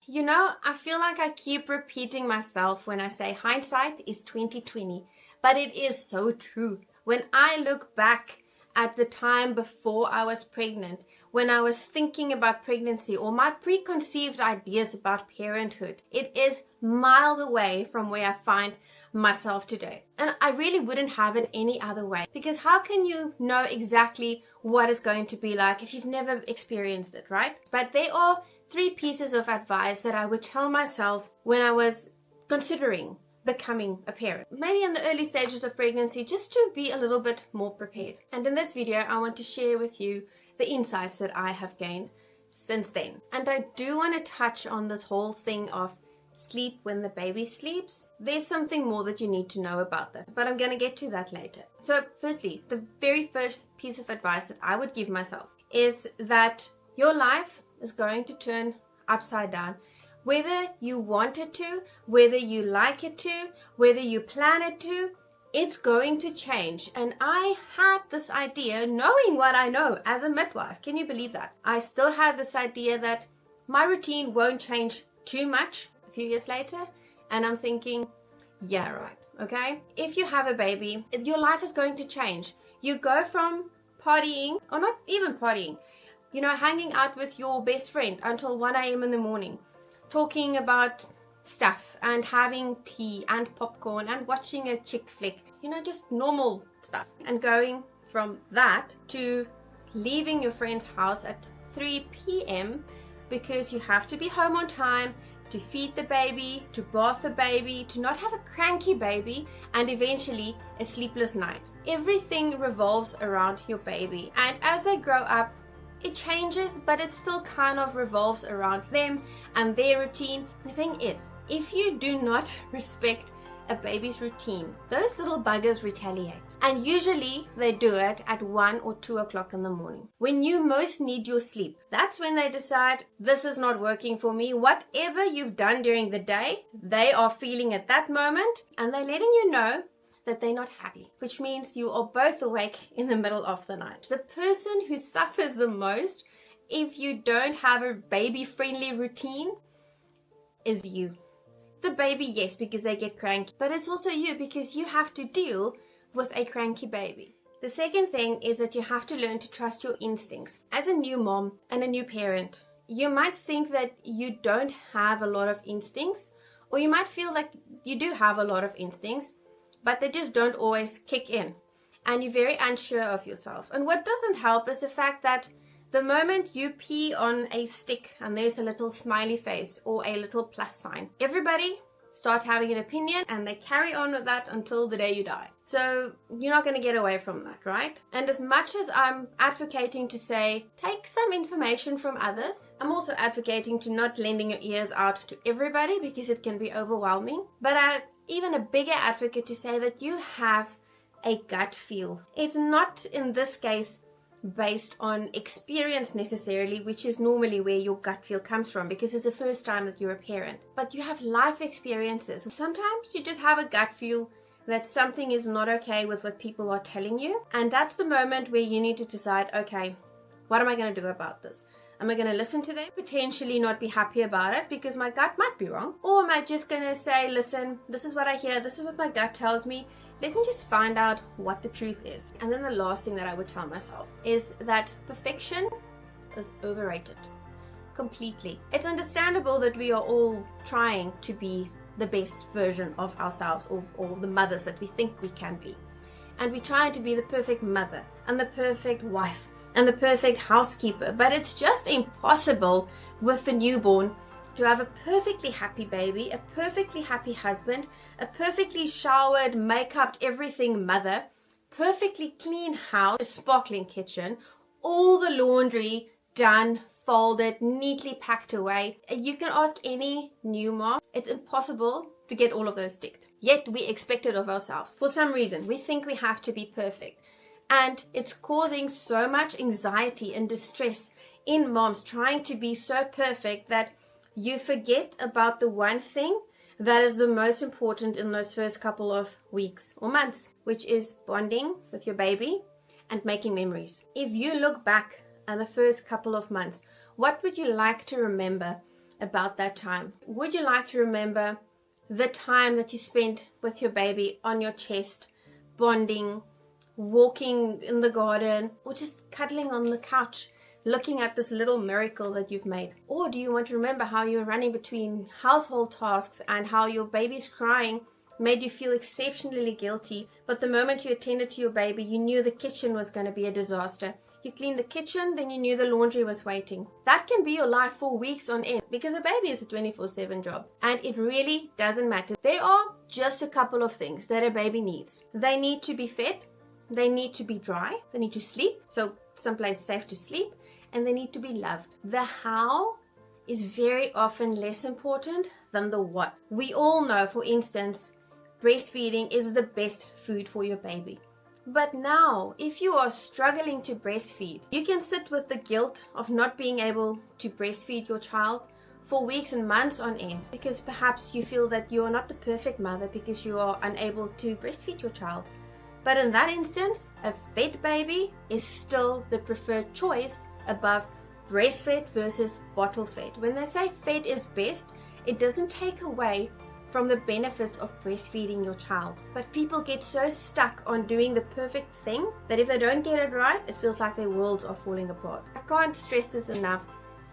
You know, I feel like I keep repeating myself when I say hindsight is 2020, but it is so true. When I look back at the time before I was pregnant, when I was thinking about pregnancy or my preconceived ideas about parenthood, it is miles away from where I find myself today. And I really wouldn't have it any other way, because how can you know exactly what it's going to be like if you've never experienced it, right? But there are 3 pieces of advice that I would tell myself when I was considering becoming a parent, maybe in the early stages of pregnancy, just to be a little bit more prepared. And in this video, I want to share with you the insights that I have gained since then. And I do want to touch on this whole thing of sleep when the baby sleeps. There's something more that you need to know about that, but I'm going to get to that later. So firstly, the very first piece of advice that I would give myself is that your life is going to turn upside down. Whether you want it to, whether you like it to, whether you plan it to, it's going to change. And I had this idea, knowing what I know as a midwife. Can you believe that? I still had this idea that my routine won't change too much a few years later. And I'm thinking, yeah, right, okay? If you have a baby, your life is going to change. You go from partying, or not even partying, you know, hanging out with your best friend until 1 a.m. in the morning, talking about stuff and having tea and popcorn and watching a chick flick, you know, just normal stuff. And going from that to leaving your friend's house at 3 p.m. because you have to be home on time to feed the baby, to bath the baby, to not have a cranky baby, and eventually a sleepless night. Everything revolves around your baby. And as they grow up, it changes, but it still kind of revolves around them and their routine. The thing is, if you do not respect a baby's routine, those little buggers retaliate. And usually they do it at 1 or 2 o'clock in the morning, when you most need your sleep. That's when they decide, this is not working for me. Whatever you've done during the day, they are feeling at that moment, and they're letting you know that they're not happy, which means you are both awake in the middle of the night. The person who suffers the most if you don't have a baby-friendly routine is you. The baby, yes, because they get cranky, but it's also you, because you have to deal with a cranky baby. The second thing is that you have to learn to trust your instincts. As a new mom and a new parent, you might think that you don't have a lot of instincts, or you might feel like you do have a lot of instincts, but they just don't always kick in, and you're very unsure of yourself. And what doesn't help is the fact that the moment you pee on a stick and there's a little smiley face or a little plus sign, everybody starts having an opinion, and they carry on with that until the day you die. So you're not going to get away from that, right? And as much as I'm advocating to say, take some information from others, I'm also advocating to not lending your ears out to everybody, because it can be overwhelming. But even a bigger advocate to say that you have a gut feel. It's not, in this case, based on experience necessarily, which is normally where your gut feel comes from, because it's the first time that you're a parent. But you have life experiences. Sometimes you just have a gut feel that something is not okay with what people are telling you. And that's the moment where you need to decide, okay, what am I going to do about this? Am I going to listen to them, potentially not be happy about it because my gut might be wrong? Or am I just going to say, listen, this is what I hear, this is what my gut tells me, let me just find out what the truth is. And then the last thing that I would tell myself is that perfection is overrated. Completely. It's understandable that we are all trying to be the best version of ourselves, or the mothers that we think we can be. And we're trying to be the perfect mother and the perfect wife and the perfect housekeeper, but it's just impossible with the newborn to have a perfectly happy baby, a perfectly happy husband, a perfectly showered, make-up, everything mother, perfectly clean house, a sparkling kitchen, all the laundry done, folded, neatly packed away. You can ask any new mom, it's impossible to get all of those ticked. Yet we expect it of ourselves. For some reason, we think we have to be perfect. And it's causing so much anxiety and distress in moms trying to be so perfect that you forget about the one thing that is the most important in those first couple of weeks or months, which is bonding with your baby and making memories. If you look back at the first couple of months, what would you like to remember about that time? Would you like to remember the time that you spent with your baby on your chest, bonding, walking in the garden, or just cuddling on the couch, looking at this little miracle that you've made? Or do you want to remember how you were running between household tasks and how your baby's crying made you feel exceptionally guilty, but the moment you attended to your baby, you knew the kitchen was going to be a disaster. You cleaned the kitchen, then you knew the laundry was waiting. That can be your life for weeks on end, because a baby is a 24/7 job. And it really doesn't matter. There are just a couple of things that a baby needs. They need to be fed, they need to be dry, they need to sleep, so someplace safe to sleep, and they need to be loved. The how is very often less important than the what. We all know, for instance, breastfeeding is the best food for your baby. But now, if you are struggling to breastfeed, you can sit with the guilt of not being able to breastfeed your child for weeks and months on end, because perhaps you feel that you are not the perfect mother because you are unable to breastfeed your child. But in that instance, a fed baby is still the preferred choice above breastfed versus bottle fed. When they say fed is best, it doesn't take away from the benefits of breastfeeding your child. But people get so stuck on doing the perfect thing that if they don't get it right, it feels like their worlds are falling apart. I can't stress this enough.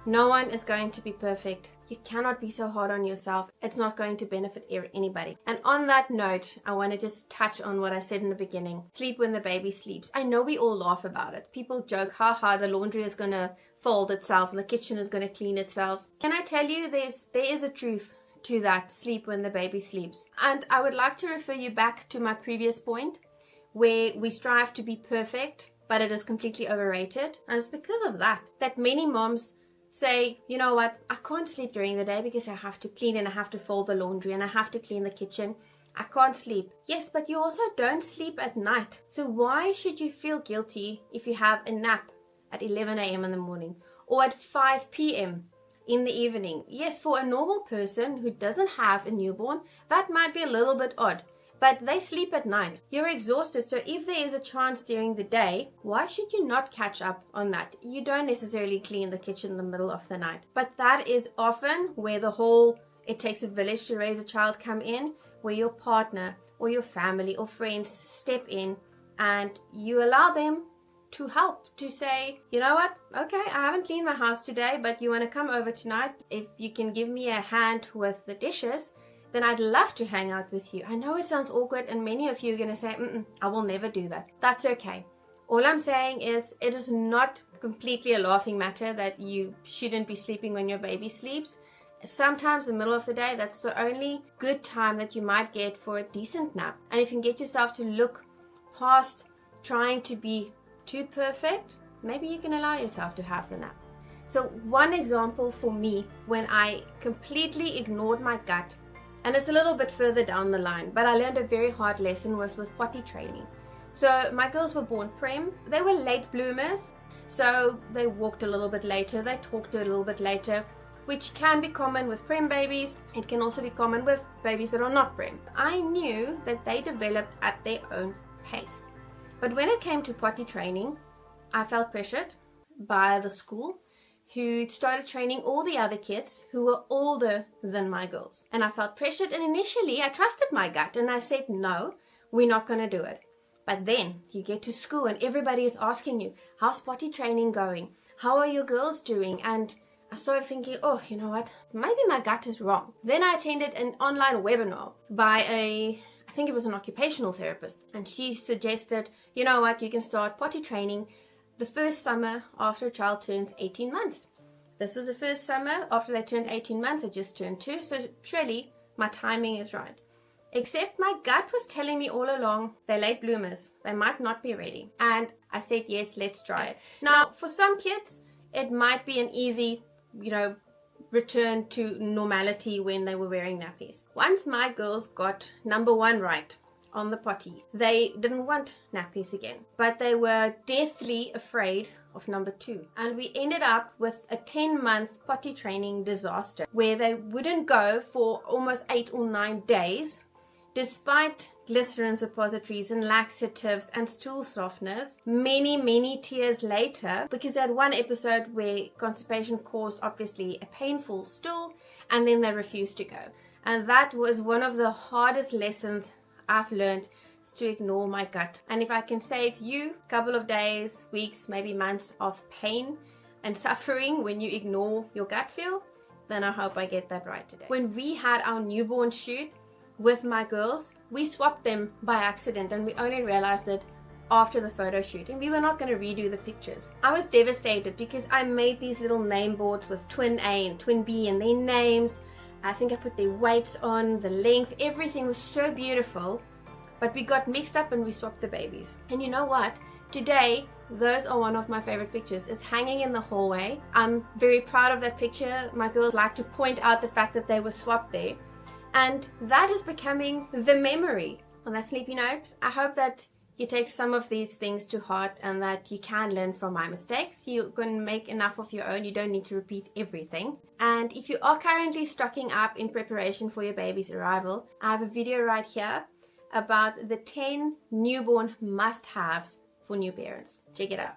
No one is going to be perfect. You cannot be so hard on yourself. It's not going to benefit anybody. And on that note, I want to just touch on what I said in the beginning. Sleep when the baby sleeps. I know we all laugh about it. People joke, haha, the laundry is going to fold itself and the kitchen is going to clean itself. Can I tell you, there is a truth to that, sleep when the baby sleeps. And I would like to refer you back to my previous point where we strive to be perfect, but it is completely overrated. And it's because of that many moms say, you know what, I can't sleep during the day because I have to clean and I have to fold the laundry and I have to clean the kitchen. I can't sleep. Yes, but you also don't sleep at night. So why should you feel guilty if you have a nap at 11 a.m. in the morning or at 5 p.m. in the evening? Yes, for a normal person who doesn't have a newborn, that might be a little bit odd, but they sleep at night. You're exhausted, so if there is a chance during the day, why should you not catch up on that? You don't necessarily clean the kitchen in the middle of the night, but that is often where the whole "it takes a village to raise a child" come in, where your partner or your family or friends step in and you allow them to help, to say, you know what, okay, I haven't cleaned my house today, but you want to come over tonight? If you can give me a hand with the dishes, then I'd love to hang out with you. I know it sounds awkward and many of you are going to say, I will never do that. That's okay. All I'm saying is it is not completely a laughing matter that you shouldn't be sleeping when your baby sleeps. Sometimes in the middle of the day, that's the only good time that you might get for a decent nap. And if you can get yourself to look past trying to be too perfect, maybe you can allow yourself to have the nap. So one example for me when I completely ignored my gut, and it's a little bit further down the line, but I learned a very hard lesson, was with potty training. So my girls were born prem. They were late bloomers, so they walked a little bit later, they talked a little bit later, which can be common with prem babies. It can also be common with babies that are not prem. I knew that they developed at their own pace. But when it came to potty training, I felt pressured by the school, who started training all the other kids who were older than my girls. And I felt pressured, and initially I trusted my gut and I said, no, we're not going to do it. But then you get to school and everybody is asking you, how's potty training going? How are your girls doing? And I started thinking, oh, you know what, maybe my gut is wrong. Then I attended an online webinar by I think it was an occupational therapist, and she suggested, you know what, you can start potty training the first summer after a child turns 18 months. This was the first summer after they turned 18 months. I just turned 2, so surely my timing is right. Except my gut was telling me all along, they're late bloomers, they might not be ready. And I said, yes, let's try it. Now, for some kids, it might be an easy, return to normality when they were wearing nappies. Once my girls got number 1 right on the potty, they didn't want nappies again, but they were deathly afraid of number 2. And we ended up with a 10-month potty training disaster where they wouldn't go for almost 8 or 9 days Despite glycerin suppositories and laxatives and stool softeners, many tears later, because they had one episode where constipation caused obviously a painful stool, and then they refused to go. And that was one of the hardest lessons I've learned, is to ignore my gut. And if I can save you a couple of days, weeks, maybe months of pain and suffering when you ignore your gut feel, then I hope I get that right today. When we had our newborn shoot with my girls, we swapped them by accident, and we only realized it after the photo shoot, and we were not going to redo the pictures. I was devastated because I made these little name boards with twin A and twin B and their names. I think I put their weights on, the length, everything was so beautiful, but we got mixed up and we swapped the babies. And you know what? Today, those are one of my favorite pictures. It's hanging in the hallway. I'm very proud of that picture. My girls like to point out the fact that they were swapped there. And that is becoming the memory. On that sleepy note, I hope that you take some of these things to heart and that you can learn from my mistakes. You can make enough of your own. You don't need to repeat everything. And if you are currently stocking up in preparation for your baby's arrival, I have a video right here about the 10 newborn must-haves for new parents. Check it out.